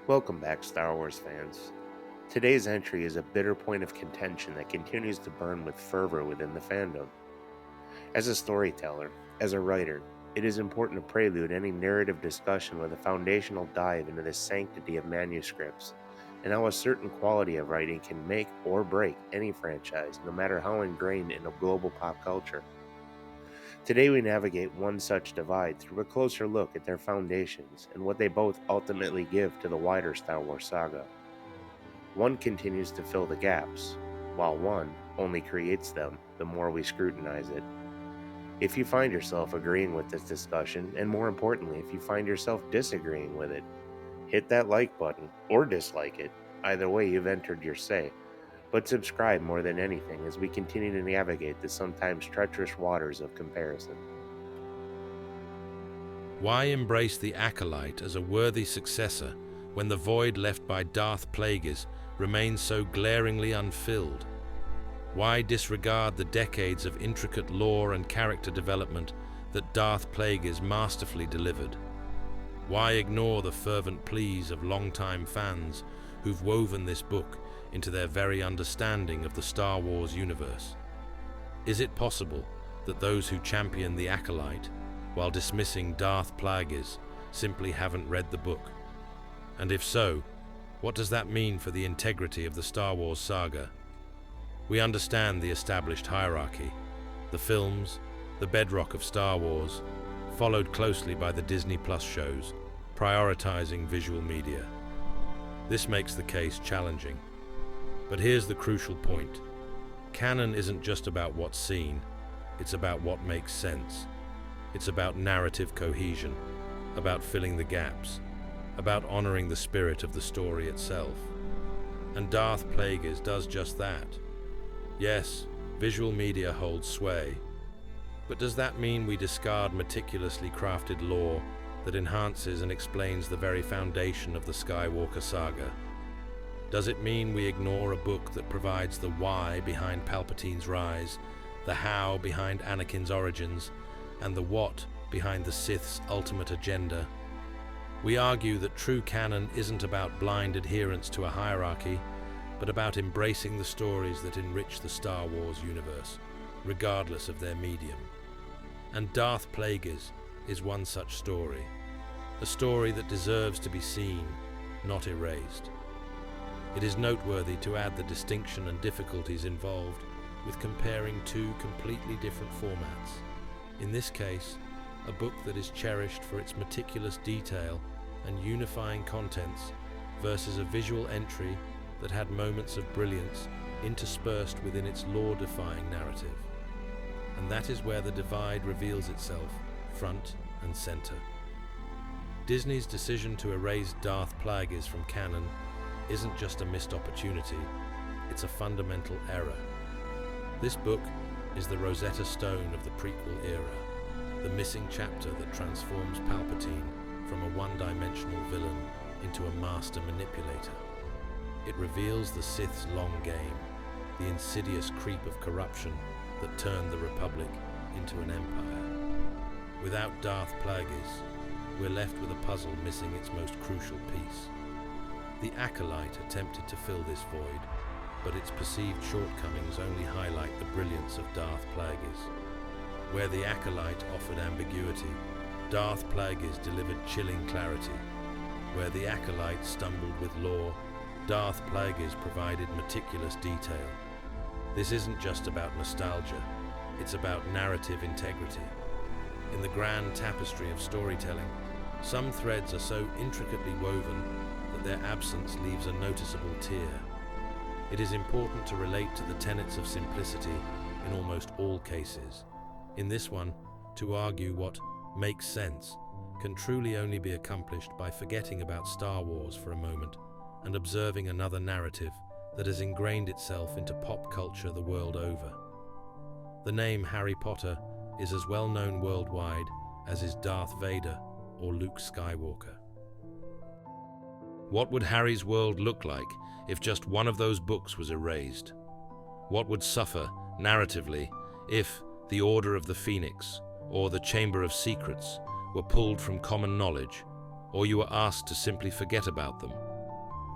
Welcome back, Star Wars fans. Today's entry is a bitter point of contention that continues to burn with fervor within the fandom. As a storyteller, as a writer, it is important to prelude any narrative discussion with a foundational dive into the sanctity of manuscripts and how a certain quality of writing can make or break any franchise, no matter how ingrained in a global pop culture. Today we navigate one such divide through a closer look at their foundations and what they both ultimately give to the wider Star Wars saga. One continues to fill the gaps, while one only creates them the more we scrutinize it. If you find yourself agreeing with this discussion, and more importantly, if you find yourself disagreeing with it, hit that like button or dislike it. Either way, you've entered your say. But subscribe more than anything as we continue to navigate the sometimes treacherous waters of comparison. Why embrace the Acolyte as a worthy successor when the void left by Darth Plagueis remains so glaringly unfilled? Why disregard the decades of intricate lore and character development that Darth Plagueis masterfully delivered? Why ignore the fervent pleas of longtime fans who've woven this book into their very understanding of the Star Wars universe? Is it possible that those who champion the Acolyte, while dismissing Darth Plagueis, simply haven't read the book? And if so, what does that mean for the integrity of the Star Wars saga? We understand the established hierarchy, the films, the bedrock of Star Wars, followed closely by the Disney Plus shows, prioritizing visual media. This makes the case challenging. But here's the crucial point. Canon isn't just about what's seen, it's about what makes sense. It's about narrative cohesion, about filling the gaps, about honoring the spirit of the story itself. And Darth Plagueis does just that. Yes, visual media holds sway, but does that mean we discard meticulously crafted lore that enhances and explains the very foundation of the Skywalker saga? Does it mean we ignore a book that provides the why behind Palpatine's rise, the how behind Anakin's origins, and the what behind the Sith's ultimate agenda? We argue that true canon isn't about blind adherence to a hierarchy, but about embracing the stories that enrich the Star Wars universe, regardless of their medium. And Darth Plagueis is one such story, a story that deserves to be seen, not erased. It is noteworthy to add the distinction and difficulties involved with comparing two completely different formats. In this case, a book that is cherished for its meticulous detail and unifying contents versus a visual entry that had moments of brilliance interspersed within its lore-defying narrative. And that is where the divide reveals itself, front and center. Disney's decision to erase Darth Plagueis from canon isn't just a missed opportunity, it's a fundamental error. This book is the Rosetta Stone of the prequel era, the missing chapter that transforms Palpatine from a one-dimensional villain into a master manipulator. It reveals the Sith's long game, the insidious creep of corruption that turned the Republic into an empire. Without Darth Plagueis, we're left with a puzzle missing its most crucial piece. The Acolyte attempted to fill this void, but its perceived shortcomings only highlight the brilliance of Darth Plagueis. Where the Acolyte offered ambiguity, Darth Plagueis delivered chilling clarity. Where the Acolyte stumbled with lore, Darth Plagueis provided meticulous detail. This isn't just about nostalgia, it's about narrative integrity. In the grand tapestry of storytelling, some threads are so intricately woven that their absence leaves a noticeable tear. It is important to relate to the tenets of simplicity in almost all cases. In this one, to argue what makes sense can truly only be accomplished by forgetting about Star Wars for a moment and observing another narrative that has ingrained itself into pop culture the world over. The name Harry Potter is as well known worldwide as is Darth Vader or Luke Skywalker. What would Harry's world look like if just one of those books was erased? What would suffer, narratively, if the Order of the Phoenix or the Chamber of Secrets were pulled from common knowledge, or you were asked to simply forget about them?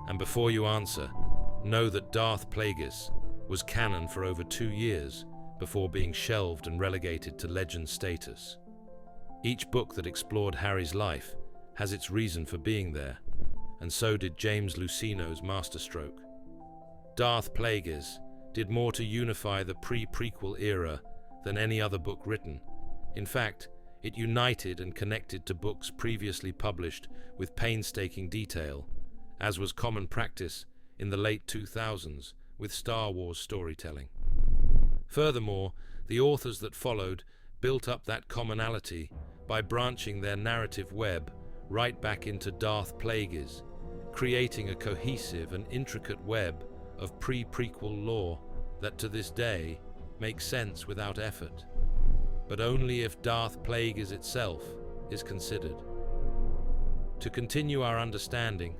And before you answer, know that Darth Plagueis was canon for over 2 years before being shelved and relegated to legend status. Each book that explored Harry's life has its reason for being there, and so did James Luceno's masterstroke. Darth Plagueis did more to unify the pre-prequel era than any other book written. In fact, it united and connected to books previously published with painstaking detail, as was common practice in the late 2000s with Star Wars storytelling. Furthermore, the authors that followed built up that commonality by branching their narrative web right back into Darth Plagueis, creating a cohesive and intricate web of pre-prequel lore that to this day makes sense without effort, but only if Darth Plagueis itself is considered. To continue our understanding,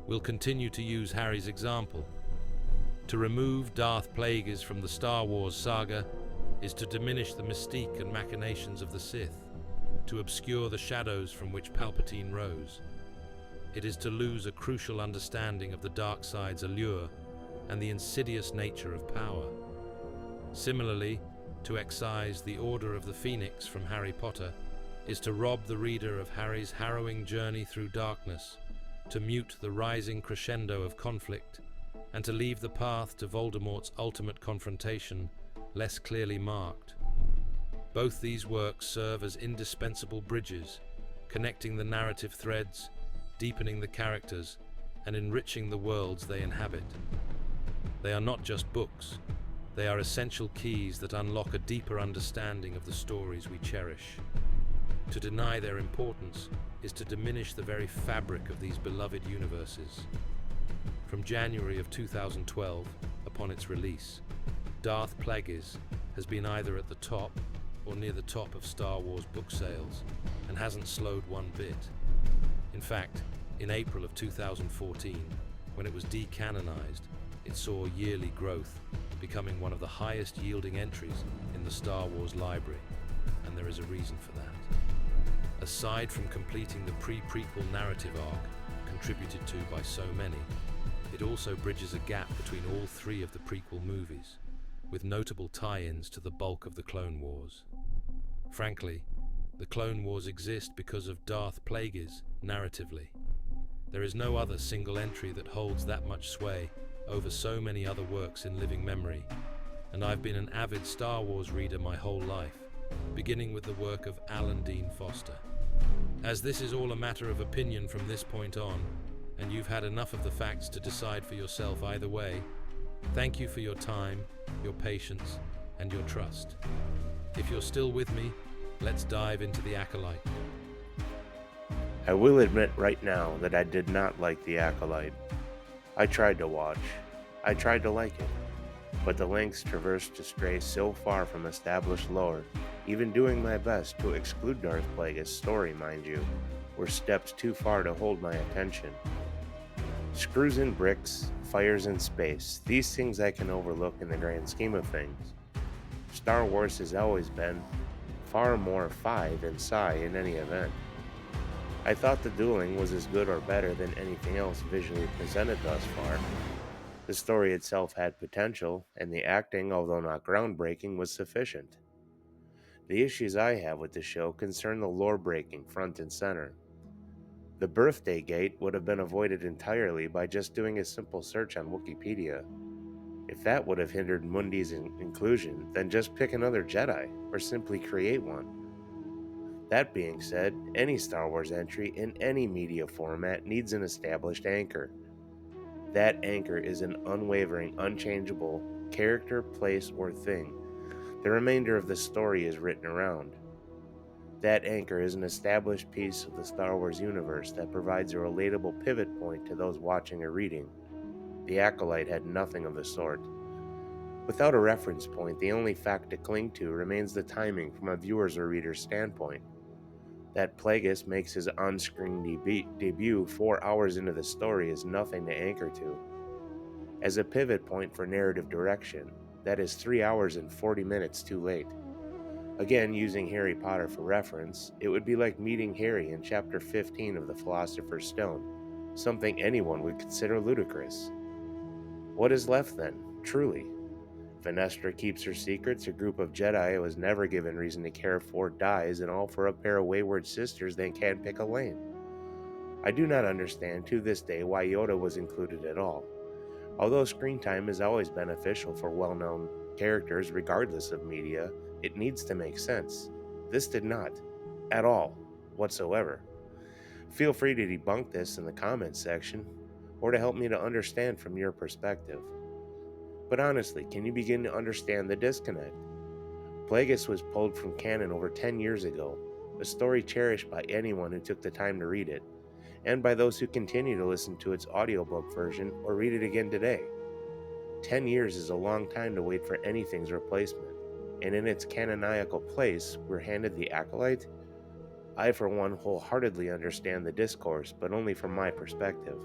we'll continue to use Harry's example. To remove Darth Plagueis from the Star Wars saga is to diminish the mystique and machinations of the Sith, to obscure the shadows from which Palpatine rose. It is to lose a crucial understanding of the dark side's allure and the insidious nature of power. Similarly, to excise the Order of the Phoenix from Harry Potter is to rob the reader of Harry's harrowing journey through darkness, to mute the rising crescendo of conflict, and to leave the path to Voldemort's ultimate confrontation less clearly marked. Both these works serve as indispensable bridges, connecting the narrative threads, deepening the characters, and enriching the worlds they inhabit. They are not just books, they are essential keys that unlock a deeper understanding of the stories we cherish. To deny their importance is to diminish the very fabric of these beloved universes. From January of 2012, upon its release, Darth Plagueis has been either at the top or near the top of Star Wars book sales and hasn't slowed one bit. In fact, in April of 2014, when it was decanonized, it saw yearly growth, becoming one of the highest yielding entries in the Star Wars library, and there is a reason for that. Aside from completing the pre-prequel narrative arc contributed to by so many, it also bridges a gap between all three of the prequel movies, with notable tie-ins to the bulk of the Clone Wars. Frankly, the Clone Wars exist because of Darth Plagueis narratively. There is no other single entry that holds that much sway over so many other works in living memory, and I've been an avid Star Wars reader my whole life, beginning with the work of Alan Dean Foster. As this is all a matter of opinion from this point on, and you've had enough of the facts to decide for yourself either way, thank you for your time, your patience, and your trust. If you're still with me, let's dive into the Acolyte. I will admit right now that I did not like the Acolyte. I tried to watch. I tried to like it. But the lengths traversed to stray so far from established lore, even doing my best to exclude Darth Plagueis' story, mind you, were steps too far to hold my attention. Screws in bricks, fires in space, these things I can overlook in the grand scheme of things. Star Wars has always been far more phi than psi in any event. I thought the dueling was as good or better than anything else visually presented thus far. The story itself had potential, and the acting, although not groundbreaking, was sufficient. The issues I have with the show concern the lore breaking front and center. The birthday gate would have been avoided entirely by just doing a simple search on Wikipedia. If that would have hindered Mundi's inclusion, then just pick another Jedi, or simply create one. That being said, any Star Wars entry in any media format needs an established anchor. That anchor is an unwavering, unchangeable character, place, or thing. The remainder of the story is written around. That anchor is an established piece of the Star Wars universe that provides a relatable pivot point to those watching or reading. The Acolyte had nothing of the sort. Without a reference point, the only fact to cling to remains the timing from a viewer's or reader's standpoint. That Plagueis makes his on-screen debut 4 hours into the story is nothing to anchor to. As a pivot point for narrative direction, that is 3 hours and 40 minutes too late. Again, using Harry Potter for reference, it would be like meeting Harry in Chapter 15 of The Philosopher's Stone. something anyone would consider ludicrous. What is left then, truly? If Anestra keeps her secrets, a group of Jedi I was never given reason to care for dies, and all for a pair of wayward sisters that can't pick a lane. I do not understand to this day why Yoda was included at all. Although screen time is always beneficial for well-known characters regardless of media, it needs to make sense. This did not. At all. Whatsoever. Feel free to debunk this in the comments section, or to help me to understand from your perspective. But honestly, can you begin to understand the disconnect? Plagueis was pulled from canon over 10 years ago, a story cherished by anyone who took the time to read it, and by those who continue to listen to its audiobook version or read it again today. 10 years is a long time to wait for anything's replacement, and in its canonical place, we're handed the Acolyte. I, for one, wholeheartedly understand the discourse, but only from my perspective.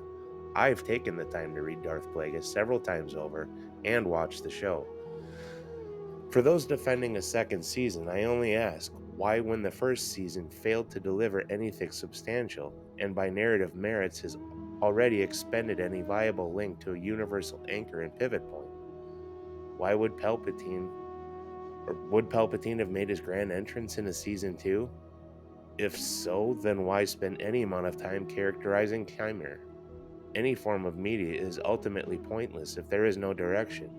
I've taken the time to read Darth Plagueis several times over and watched the show. For those defending a second season, I only ask, why, when the first season failed to deliver anything substantial, and by narrative merits has already expended any viable link to a universal anchor and pivot point? Why would Palpatine have made his grand entrance into season 2? If so, then why spend any amount of time characterizing Chimera? Any form of media is ultimately pointless if there is no direction,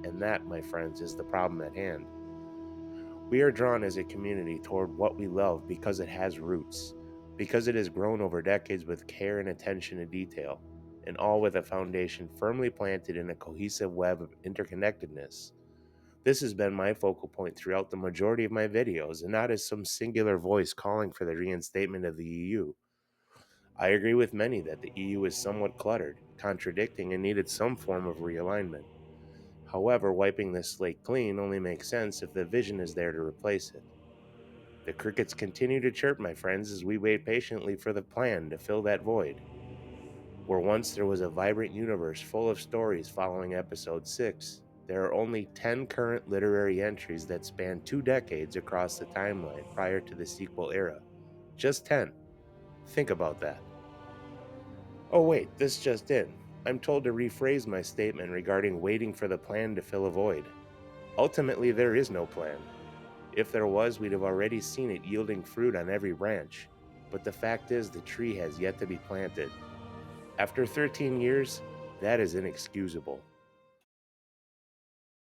and that, my friends, is the problem at hand. We are drawn as a community toward what we love because it has roots, because it has grown over decades with care and attention to detail, and all with a foundation firmly planted in a cohesive web of interconnectedness. This has been my focal point throughout the majority of my videos, and not as some singular voice calling for the reinstatement of the EU. I agree with many that the EU is somewhat cluttered, contradicting, and needed some form of realignment. However, wiping this slate clean only makes sense if the vision is there to replace it. The crickets continue to chirp, my friends, as we wait patiently for the plan to fill that void. Where once there was a vibrant universe full of stories following Episode 6, there are only 10 current literary entries that span 2 decades across the timeline prior to the sequel era. Just 10. Think about that. Oh wait, this just in. I'm told to rephrase my statement regarding waiting for the plan to fill a void. Ultimately, there is no plan. If there was, we'd have already seen it yielding fruit on every branch. But the fact is, the tree has yet to be planted. After 13 years, that is inexcusable.